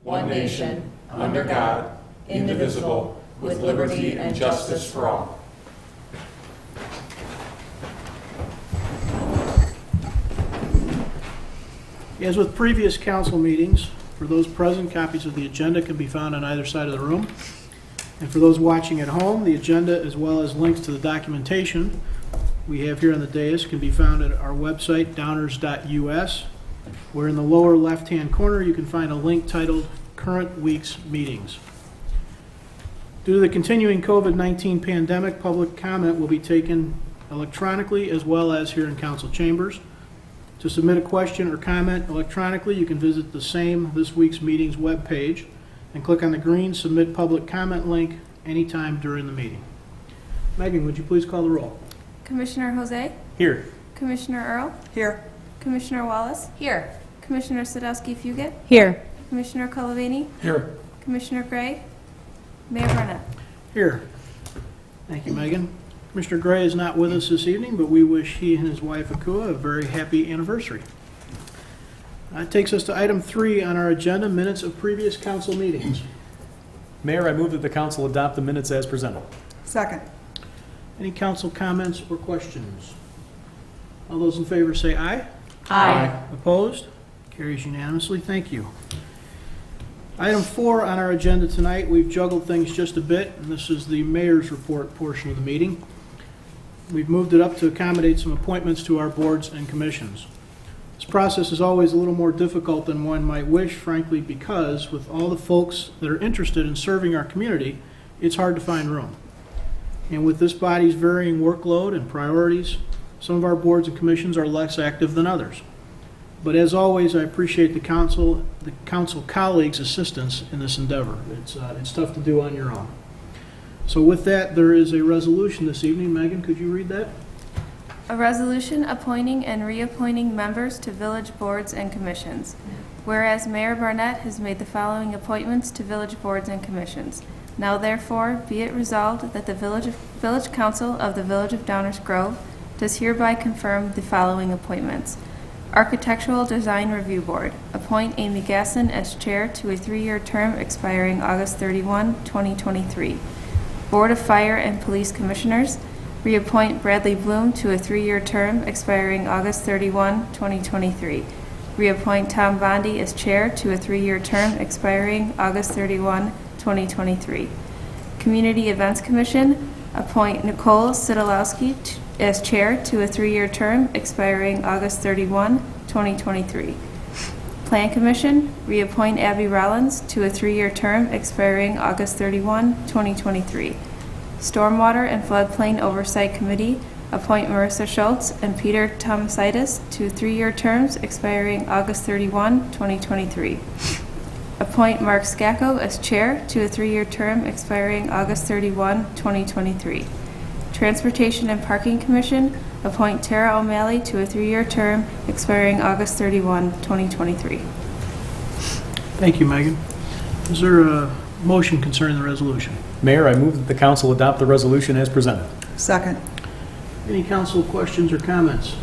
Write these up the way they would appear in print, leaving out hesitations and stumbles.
one nation, under God, indivisible, with liberty and justice for all. As with previous council meetings, for those present, copies of the agenda can be found on either side of the room. And for those watching at home, the agenda as well as links to the documentation we have here on the dais can be found at our website, downers.us, where in the lower left-hand corner you can find a link titled Current Week's Meetings. Due to the continuing COVID-19 pandemic, public comment will be taken electronically as well as here in council chambers. To submit a question or comment electronically, you can visit the same This Week's Meetings webpage and click on the green Submit Public Comment link anytime during the meeting. Megan, would you please call the roll? Commissioner Jose? Here. Commissioner Earl? Here. Commissioner Wallace? Here. Commissioner Sadowski-Fugit? Here. Commissioner Colavini? Here. Commissioner Gray? Mayor Barnett? Here. Thank you, Megan. Commissioner Gray is not with us this evening, but we wish he and his wife Akua a very happy anniversary. That takes us to item 3 on our agenda, minutes of previous council meetings. Mayor, I move that the council adopt the minutes as presented. Second. Any council comments or questions? All those in favor say aye. Aye. Opposed? Carries unanimously. Thank you. Item 4 on our agenda tonight, we've juggled things just a bit, and this is the mayor's report portion of the meeting. We've moved it up to accommodate some appointments to our boards and commissions. This process is always a little more difficult than one might wish, frankly, because with all the folks that are interested in serving our community, it's hard to find room. And with this body's varying workload and priorities, some of our boards and commissions are less active than others. But as always, I appreciate the council colleagues' assistance in this endeavor. It's tough to do on your own. So with that, there is a resolution this evening. Megan, could you read that? A resolution appointing and reappointing members to village boards and commissions. Whereas Mayor Barnett has made the following appointments to village boards and commissions. Now therefore, be it resolved that the Village Council of the Village of Downers Grove does hereby confirm the following appointments. Architectural Design Review Board. Appoint Amy Gasson as chair to a 3-year term expiring August 31, 2023. Board of Fire and Police Commissioners. Reappoint Bradley Bloom to a 3-year term expiring August 31, 2023. Reappoint Tom Bondi as chair to a 3-year term expiring August 31, 2023. Community Events Commission. Appoint Nicole Sidolowski as chair to a 3-year term expiring August 31, 2023. Plan Commission, reappoint Abby Rollins to a 3-year term expiring August 31, 2023. Stormwater and Floodplain Oversight Committee, appoint Marissa Schultz and Peter Tomasitis to 3-year terms expiring August 31, 2023. Appoint Mark Scacco as chair to a 3-year term expiring August 31, 2023. Transportation and Parking Commission, appoint Tara O'Malley to a 3-year term expiring August 31, 2023. Thank you, Megan. Is there a motion concerning the resolution? Mayor, I move that the council adopt the resolution as presented. Second. Any council questions or comments?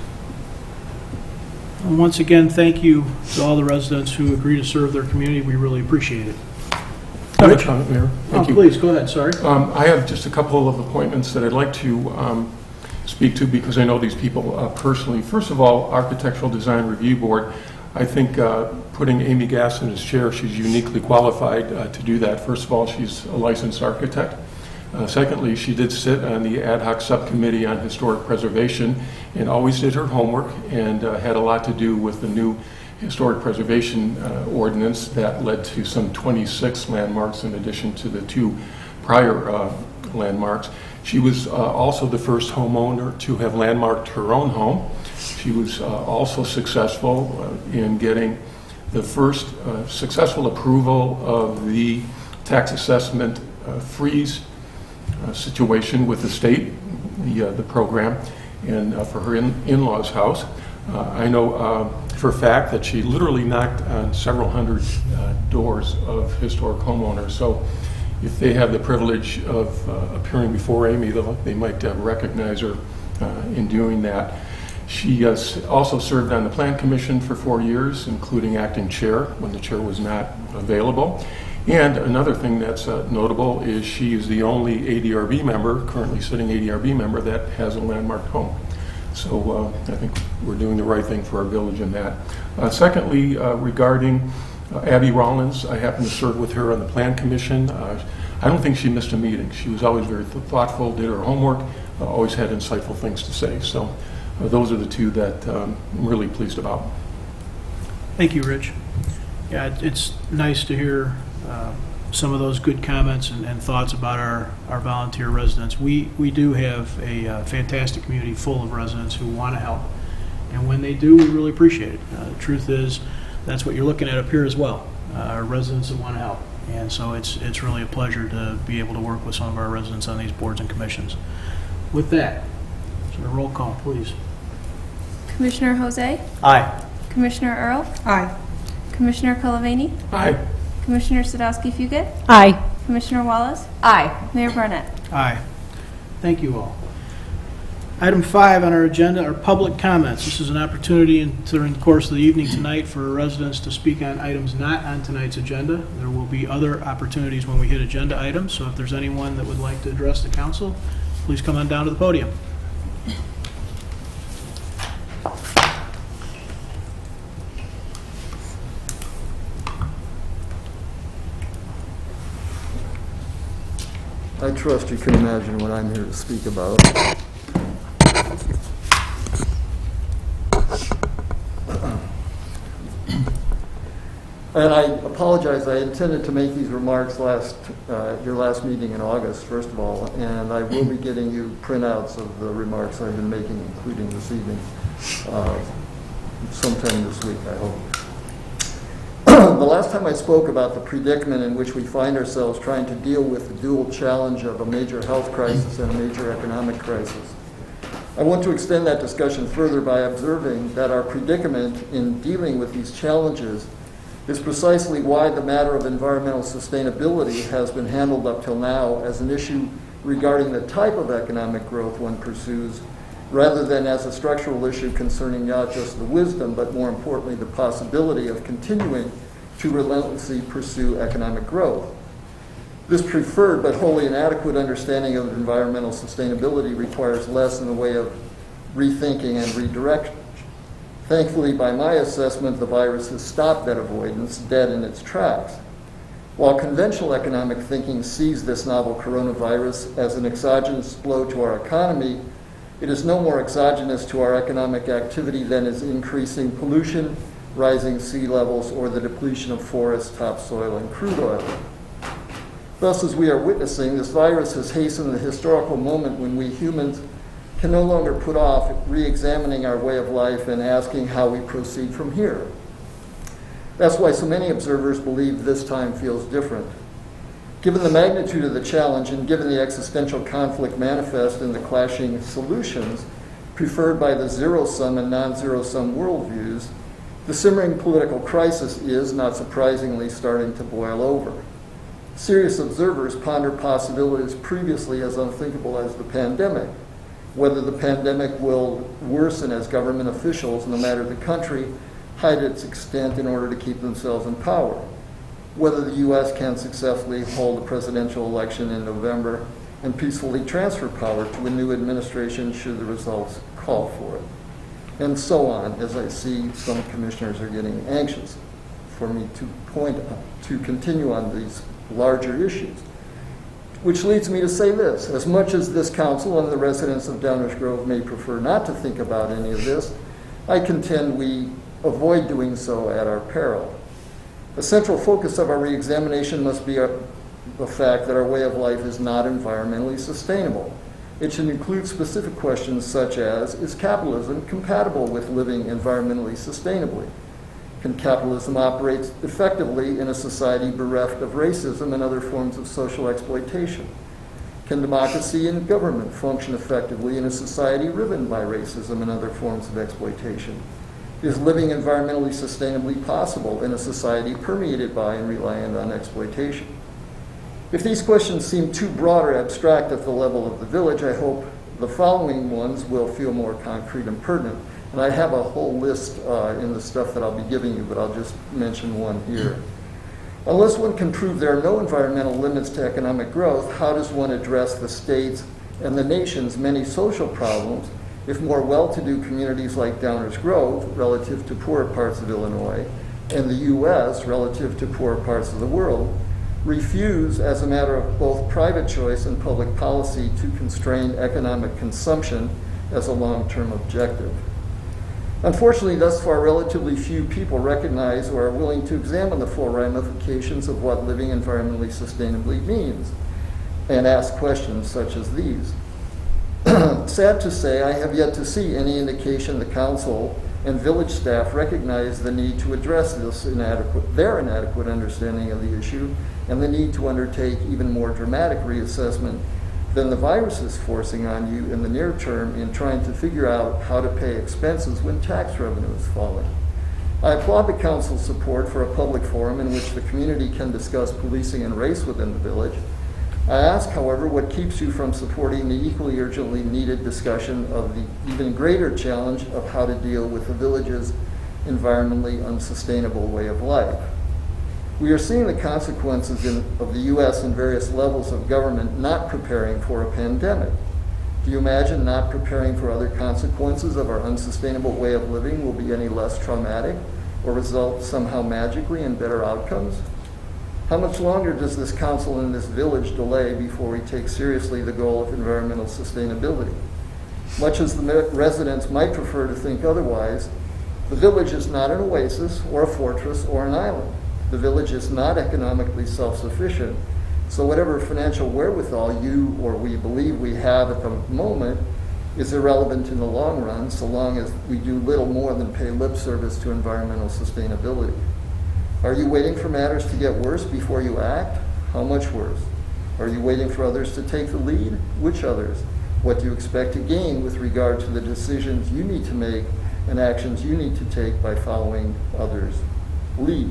And once again, thank you to all the residents who agree to serve their community. We really appreciate it. I have a comment, Mayor. Thank you. Please, go ahead, sorry. I have just a couple of appointments that I'd like to speak to because I know these people personally. First of all, Architectural Design Review Board. I think putting Amy Gasson as chair, she's uniquely qualified to do that. First of all, she's a licensed architect. Secondly, she did sit on the ad hoc subcommittee on historic preservation and always did her homework and had a lot to do with the new historic preservation ordinance that led to some 26 landmarks in addition to the 2 prior landmarks. She was also the first homeowner to have landmarked her own home. She was also successful in getting the first successful approval of the tax assessment freeze situation with the state, the program, and for her in-laws' house. I know for a fact that she literally knocked on several hundred doors of historic homeowners. So if they have the privilege of appearing before Amy, they might recognize her in doing that. She also served on the Plan Commission for 4 years, including acting chair when the chair was not available. And another thing that's notable is she is the only ADRB member, currently sitting ADRB member, that has a landmarked home. So I think we're doing the right thing for our village in that. Secondly, regarding Abby Rollins, I happen to serve with her on the Plan Commission. I don't think she missed a meeting. She was always very thoughtful, did her homework, always had insightful things to say. So those are the two that I'm really pleased about. Thank you, Rich. Yeah, it's nice to hear some of those good comments and thoughts about our volunteer residents. We do have a fantastic community full of residents who want to help. And when they do, we really appreciate it. The truth is, that's what you're looking at up here as well, our residents that want to help. And so it's really a pleasure to be able to work with some of our residents on these boards and commissions. With that, so a roll call, please. Commissioner Jose? Aye. Commissioner Earl? Aye. Commissioner Colavini? Aye. Commissioner Sadowski-Fugit? Aye. Commissioner Wallace? Aye. Mayor Barnett? Aye. Thank you all. Item 5 on our agenda are public comments. This is an opportunity during the course of the evening tonight for residents to speak on items not on tonight's agenda. There will be other opportunities when we hit agenda items, so if there's anyone that would like to address the council, please come on down to the podium. I trust you can imagine what I'm here to speak about. And I apologize, I intended to make these remarks your last meeting in August, first of all, and I will be getting you printouts of the remarks I've been making, including this evening, sometime this week, I hope. The last time I spoke about the predicament in which we find ourselves trying to deal with the dual challenge of a major health crisis and a major economic crisis, I want to extend that discussion further by observing that our predicament in dealing with these challenges is precisely why the matter of environmental sustainability has been handled up till now as an issue regarding the type of economic growth one pursues, rather than as a structural issue concerning not just the wisdom, but more importantly, the possibility of continuing to relentlessly pursue economic growth. This preferred but wholly inadequate understanding of environmental sustainability requires less in the way of rethinking and redirection. Thankfully, by my assessment, the virus has stopped that avoidance dead in its tracks. While conventional economic thinking sees this novel coronavirus as an exogenous blow to our economy, it is no more exogenous to our economic activity than is increasing pollution, rising sea levels, or the depletion of forests, topsoil, and crude oil. Thus, as we are witnessing, this virus has hastened the historical moment when we humans can no longer put off re-examining our way of life and asking how we proceed from here. That's why so many observers believe this time feels different. Given the magnitude of the challenge and given the existential conflict manifest in the clashing solutions preferred by the zero-sum and non-zero-sum worldviews, the simmering political crisis is, not surprisingly, starting to boil over. Serious observers ponder possibilities previously as unthinkable as the pandemic, whether the pandemic will worsen as government officials, no matter the country, hide its extent in order to keep themselves in power, whether the U.S. can successfully hold a presidential election in November and peacefully transfer power to a new administration should the results call for it, and so on, as I see some commissioners are getting anxious for me to continue on these larger issues. Which leads me to say this: as much as this council and the residents of Downers Grove may prefer not to think about any of this, I contend we avoid doing so at our peril. The central focus of our reexamination must be the fact that our way of life is not environmentally sustainable. It should include specific questions such as, is capitalism compatible with living environmentally sustainably? Can capitalism operate effectively in a society bereft of racism and other forms of social exploitation? Can democracy and government function effectively in a society riven by racism and other forms of exploitation? Is living environmentally sustainably possible in a society permeated by and reliant on exploitation? If these questions seem too broad or abstract at the level of the village, I hope the following ones will feel more concrete and pertinent. And I have a whole list in the stuff that I'll be giving you, but I'll just mention one here. Unless one can prove there are no environmental limits to economic growth, how does one address the state's and the nation's many social problems if more well-to-do communities like Downers Grove, relative to poorer parts of Illinois, and the U.S., relative to poorer parts of the world, refuse, as a matter of both private choice and public policy, to constrain economic consumption as a long-term objective? Unfortunately, thus far, relatively few people recognize or are willing to examine the full ramifications of what living environmentally sustainably means and ask questions such as these. Sad to say, I have yet to see any indication the council and village staff recognize the need to address their inadequate understanding of the issue and the need to undertake even more dramatic reassessment than the virus is forcing on you in the near term in trying to figure out how to pay expenses when tax revenue is falling. I applaud the council's support for a public forum in which the community can discuss policing and race within the village. I ask, however, what keeps you from supporting the equally urgently needed discussion of the even greater challenge of how to deal with the village's environmentally unsustainable way of life. We are seeing the consequences of the U.S. in various levels of government not preparing for a pandemic. Do you imagine not preparing for other consequences of our unsustainable way of living will be any less traumatic or result somehow magically in better outcomes? How much longer does this council and this village delay before we take seriously the goal of environmental sustainability? Much as the residents might prefer to think otherwise, the village is not an oasis or a fortress or an island. The village is not economically self-sufficient, so whatever financial wherewithal you or we believe we have at the moment is irrelevant in the long run, so long as we do little more than pay lip service to environmental sustainability. Are you waiting for matters to get worse before you act? How much worse? Are you waiting for others to take the lead? Which others? What do you expect to gain with regard to the decisions you need to make and actions you need to take by following others' lead?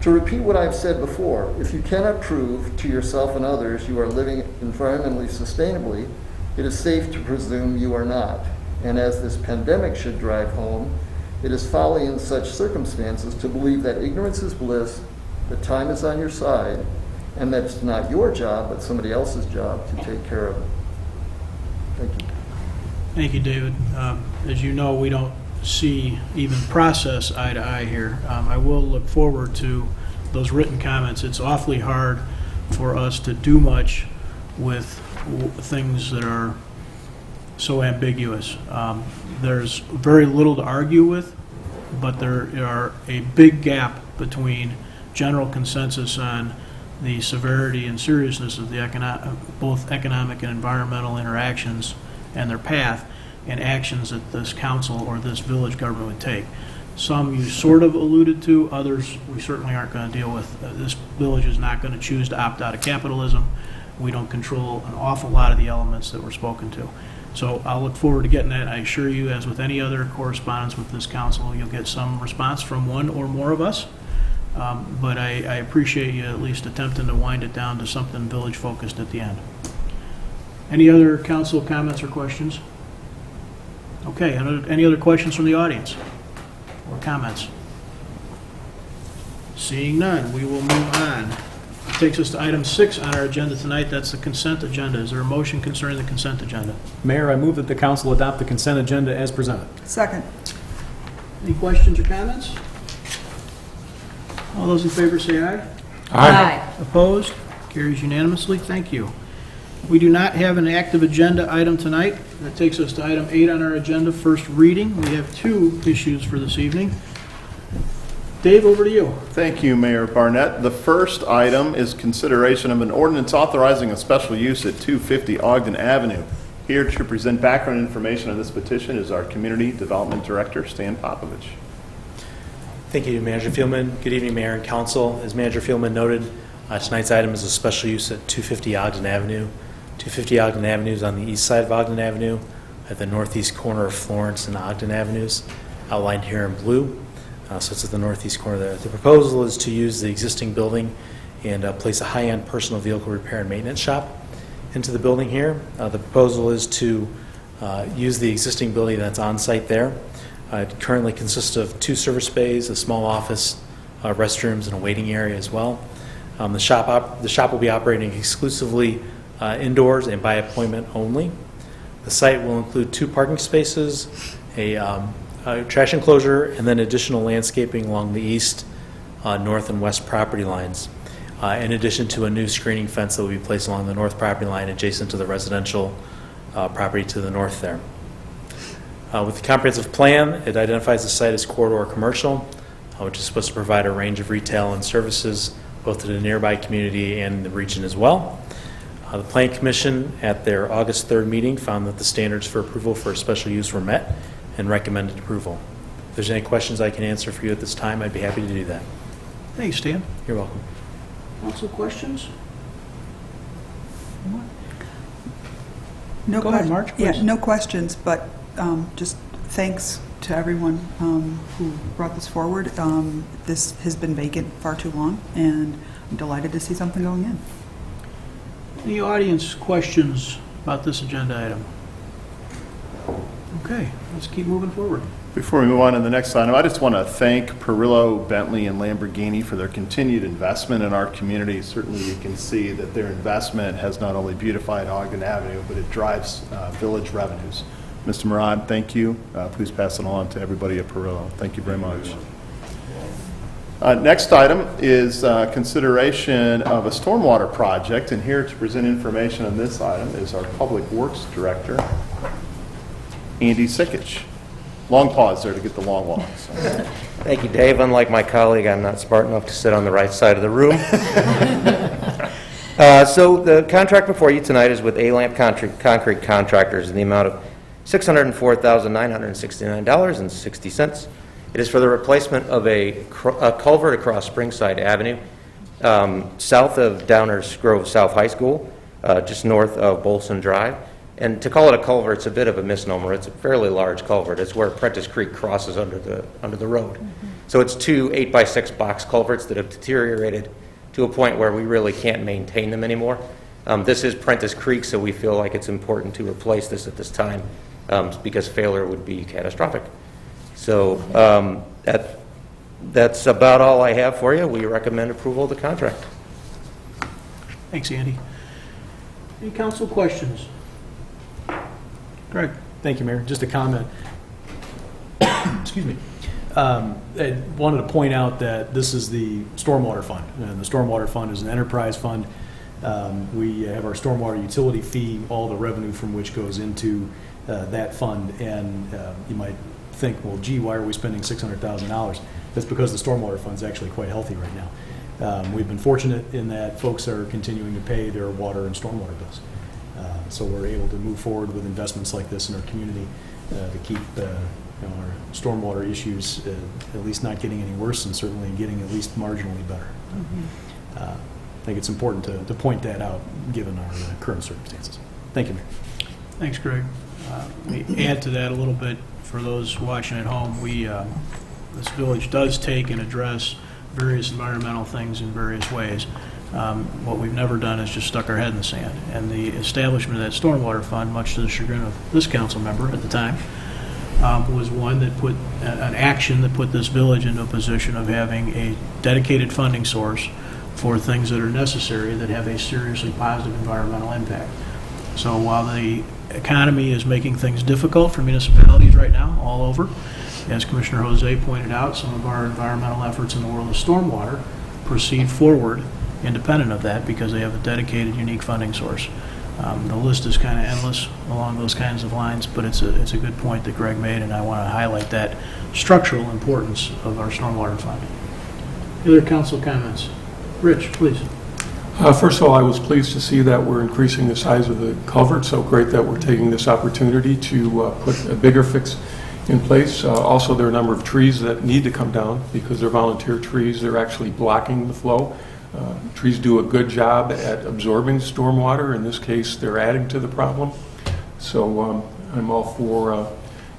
To repeat what I've said before, if you cannot prove to yourself and others you are living environmentally sustainably, it is safe to presume you are not. And as this pandemic should drive home, it is folly in such circumstances to believe that ignorance is bliss, that time is on your side, and that it's not your job but somebody else's job to take care of it. Thank you. Thank you, David. As you know, we don't see even process eye to eye here. I will look forward to those written comments. It's awfully hard for us to do much with things that are so ambiguous. There's very little to argue with, but there are a big gap between general consensus on the severity and seriousness of the both economic and environmental interactions and their path and actions that this council or this village government would take. Some you sort of alluded to, others we certainly aren't going to deal with. This village is not going to choose to opt out of capitalism. We don't control an awful lot of the elements that were spoken to. So I'll look forward to getting that. I assure you, as with any other correspondence with this council, you'll get some response from one or more of us. But I appreciate you at least attempting to wind it down to something village-focused at the end. Any other council comments or questions? Okay, any other questions from the audience or comments? Seeing none, we will move on. Takes us to item 6 on our agenda tonight. That's the consent agenda. Is there a motion concerning the consent agenda? Mayor, I move that the council adopt the consent agenda as presented. Second. Any questions or comments? All those in favor say aye. Aye. Opposed? Carries unanimously. Thank you. We do not have an active agenda item tonight. That takes us to item 8 on our agenda, first reading. We have 2 issues for this evening. Dave, over to you. Thank you, Mayor Barnett. The first item is consideration of an ordinance authorizing a special use at 250 Ogden Avenue. Here to present background information on this petition is our Community Development Director, Stan Popovich. Thank you, Manager Fieldman. Good evening, Mayor and Council. As Manager Fieldman noted, tonight's item is a special use at 250 Ogden Avenue. 250 Ogden Avenue is on the east side of Ogden Avenue at the northeast corner of Florence and Ogden Avenues, outlined here in blue. So it's at the northeast corner there. The proposal is to use the existing building and place a high-end personal vehicle repair and maintenance shop into the building here. The proposal is to use the existing building that's on site there It currently consists of 2 service bays, a small office, restrooms, and a waiting area as well. The shop will be operating exclusively indoors and by appointment only. The site will include 2 parking spaces, a trash enclosure, and then additional landscaping along the east, north, and west property lines, in addition to a new screening fence that will be placed along the north property line adjacent to the residential property to the north there. With the comprehensive plan, it identifies the site as corridor commercial, which is supposed to provide a range of retail and services both to the nearby community and the region as well. The Plan Commission at their August 3rd meeting found that the standards for approval for a special use were met and recommended approval. If there's any questions I can answer for you at this time, I'd be happy to do that. Thanks, Dan. You're welcome. Council questions? No Go ahead, que- Marge, Yeah, please. no questions, but just thanks to everyone who brought this forward. This has been vacant far too long, and I'm delighted to see something going in. Any audience questions about this agenda item? Okay, let's keep moving forward. Before we move on to the next item, I just want to thank Perillo, Bentley, and Lamborghini for their continued investment in our community. Certainly, you can see that their investment has not only beautified Ogden Avenue, but it drives village revenues. Mr. Murad, thank you. Please pass it on to everybody at Perillo. Thank you very much. Next item is consideration of a stormwater project, and here to present information on this item is our Public Works Director, Andy Sikich. Long pause there to get the long walks. Thank you, Dave. Unlike my colleague, I'm not smart enough to sit on the right side of the room. So the contract before you tonight is with A-Lamp Concrete Contractors in the amount of $604,969.60. It is for the replacement of a culvert across Springside Avenue, south of Downers Grove South High School, just north of Bolson Drive. And to call it a culvert, it's a bit of a misnomer. It's a fairly large culvert. It's where Prentice Creek crosses under the road. So it's 2 8x6 box culverts that have deteriorated to a point where we really can't maintain them anymore. This is Prentice Creek, so we feel like it's important to replace this at this time because failure would be catastrophic. So that's about all I have for you. We recommend approval of the contract. Thanks, Andy. Any council questions? Greg? Thank you, Mayor. Just a comment. Excuse me. I wanted to point out that this is the Stormwater Fund, and the Stormwater Fund is an enterprise fund. We have our stormwater utility fee, all the revenue from which goes into that fund, and you might think, well, gee, why are we spending $600,000? That's because the stormwater fund is actually quite healthy right now. We've been fortunate in that folks are continuing to pay their water and stormwater bills. So we're able to move forward with investments like this in our community to keep our stormwater issues at least not getting any worse, and certainly getting at least marginally better. I think it's important to point that out given our current circumstances. Thank you, Mayor. Thanks, Greg. Let me add to that a little bit for those watching at home. This village does take and address various environmental things in various ways. What we've never done is just stuck our head in the sand. And the establishment of that stormwater fund, much to the chagrin of this council member at the time, was one that put an action that put this village into a position of having a dedicated funding source for things that are necessary that have a seriously positive environmental impact. So while the economy is making things difficult for municipalities right now all over, as Commissioner Jose pointed out, some of our environmental efforts in the world of stormwater proceed forward independent of that because they have a dedicated, unique funding source. The list is kind of endless along those kinds of lines, but it's a good point that Greg made, and I want to highlight that structural importance of our stormwater fund. Other council comments? Rich, please. First of all, I was pleased to see that we're increasing the size of the culvert, so great that we're taking this opportunity to put a bigger fix in place. Also, there are a number of trees that need to come down because they're volunteer trees. They're actually blocking the flow. Trees do a good job at absorbing stormwater. In this case, they're adding to the problem. So I'm all for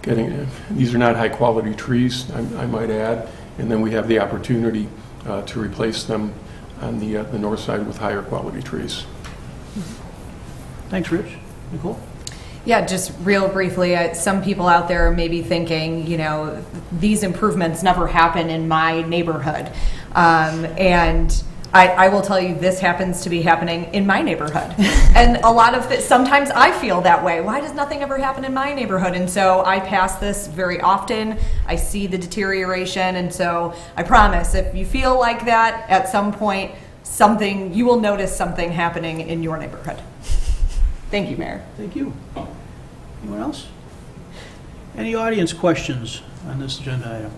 getting, these are not high-quality trees, I might add, and then we have the opportunity to replace them on the north side with higher quality trees. Thanks, Rich. Nicole? Yeah, just real briefly, some people out there may be thinking, these improvements never happen in my neighborhood. And I will tell you, this happens to be happening in my neighborhood. And a lot of sometimes I feel that way. Why does nothing ever happen in my neighborhood? And so I pass this very often. I see the deterioration. And so I promise, if you feel like that at some point, you will notice something happening in your neighborhood. Thank you, Mayor. Thank you. Anyone else? Any audience questions on this agenda item?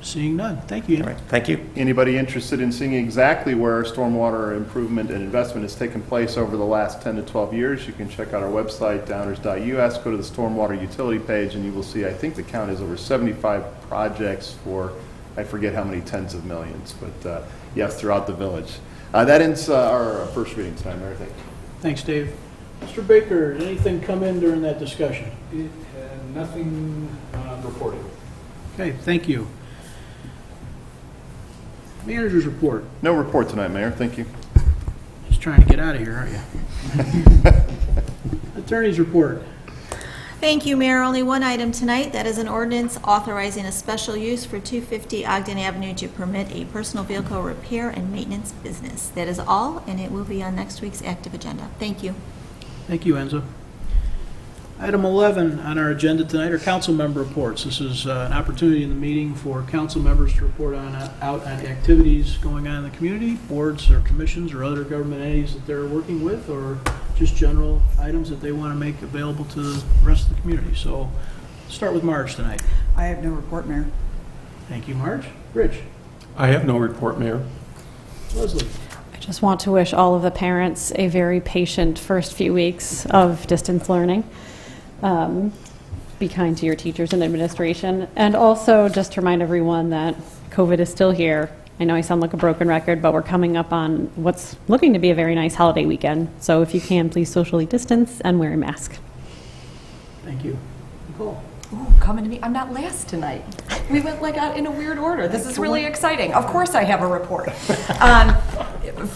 Seeing none. Thank you. All right, thank you. Anybody interested in seeing exactly where stormwater improvement and investment has taken place over the last 10 to 12 years, you can check out our website, downers.us, go to the stormwater utility page, and you will see, I think the count is over 75 projects for, I forget how many tens of millions, but yes, throughout the village. That ends our first reading tonight, Mayor. Thank you. Thanks, Dave. Mr. Baker, did anything come in during that discussion? It had nothing reported. Okay, thank you. Manager's report. No report tonight, Mayor. Thank you. Just trying to get out of here, aren't you? Attorney's report. Thank you, Mayor. Only one item tonight. That is an ordinance authorizing a special use for 250 Ogden Avenue to permit a personal vehicle repair and maintenance business. That is all, and it will be on next week's active agenda. Thank you. Thank you, Enzo. Item 11 on our agenda tonight are council member reports. This is an opportunity in the meeting for council members to report out on activities going on in the community, boards or commissions or other government entities that they're working with, or just general items that they want to make available to the rest of the community. So let's start with Marge tonight. I have no report, Mayor. Thank you, Marge. Rich. I have no report, Mayor. Leslie. I just want to wish all of the parents a very patient first few weeks of distance learning. Be kind to your teachers and administration. And also just to remind everyone that COVID is still here. I know I sound like a broken record, but we're coming up on what's looking to be a very nice holiday weekend. So if you can, please socially distance and wear a mask. Thank you. Nicole. Ooh, coming to me. I'm not last tonight. We went in a weird order. This is really exciting. Of course I have a report.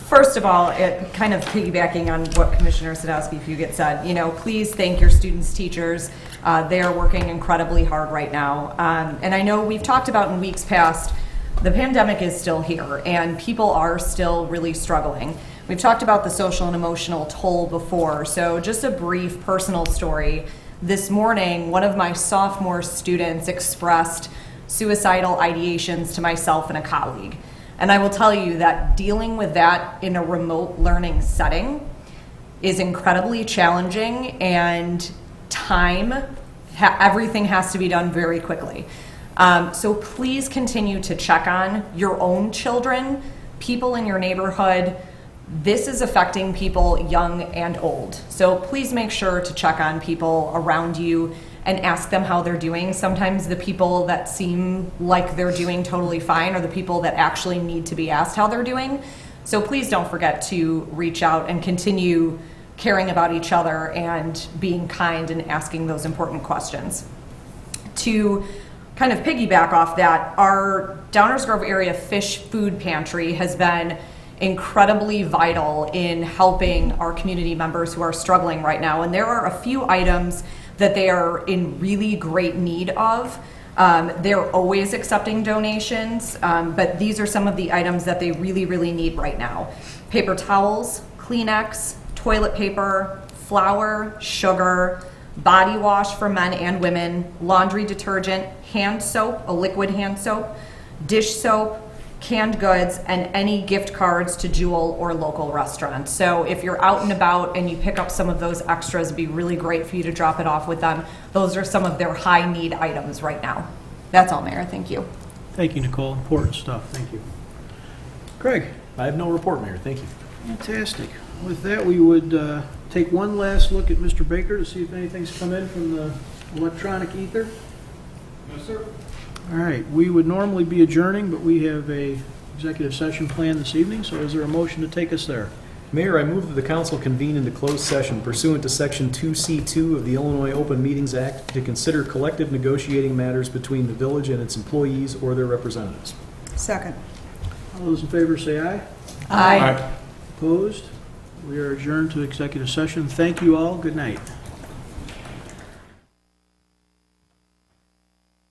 First of all, kind of piggybacking on what Commissioner Sadowski-Fugit said, please thank your students, teachers. They are working incredibly hard right now. And I know we've talked about in weeks past, the pandemic is still here and people are still really struggling. We've talked about the social and emotional toll before. So just a brief personal story. This morning, one of my sophomore students expressed suicidal ideations to myself and a colleague. And I will tell you that dealing with that in a remote learning setting is incredibly challenging, and everything has to be done very quickly. So please continue to check on your own children, people in your neighborhood. This is affecting people young and old. So please make sure to check on people around you and ask them how they're doing. Sometimes the people that seem like they're doing totally fine are the people that actually need to be asked how they're doing. So please don't forget to reach out and continue caring about each other and being kind and asking those important questions. To kind of piggyback off that, our Downers Grove area fish food pantry has been incredibly vital in helping our community members who are struggling right now. And there are a few items that they are in really great need of. They're always accepting donations, but these are some of the items that they really, really need right now. Paper towels, Kleenex, toilet paper, flour, sugar, body wash for men and women, laundry detergent, hand soap, a liquid hand soap, dish soap, canned goods, and any gift cards to Jewel or local restaurants. So if you're out and about and you pick up some of those extras, it'd be really great for you to drop it off with them. Those are some of their high need items right now. That's all, Mayor. Thank you. Thank you, Nicole. Important stuff. Thank you. Craig. I have no report, Mayor. Thank you. Fantastic. With that, we would take one last look at Mr. Baker to see if anything's come in from the electronic ether. No, sir. All right, we would normally be adjourning, but we have a executive session planned this evening, so is there a motion to take us there? Mayor, I move that the council convene into closed session pursuant to Section 2C2 of the Illinois Open Meetings Act to consider collective negotiating matters between the village and its employees or their representatives. Second. All those in favor say aye. Aye. Opposed? We are adjourned to executive session. Thank you all. Good night.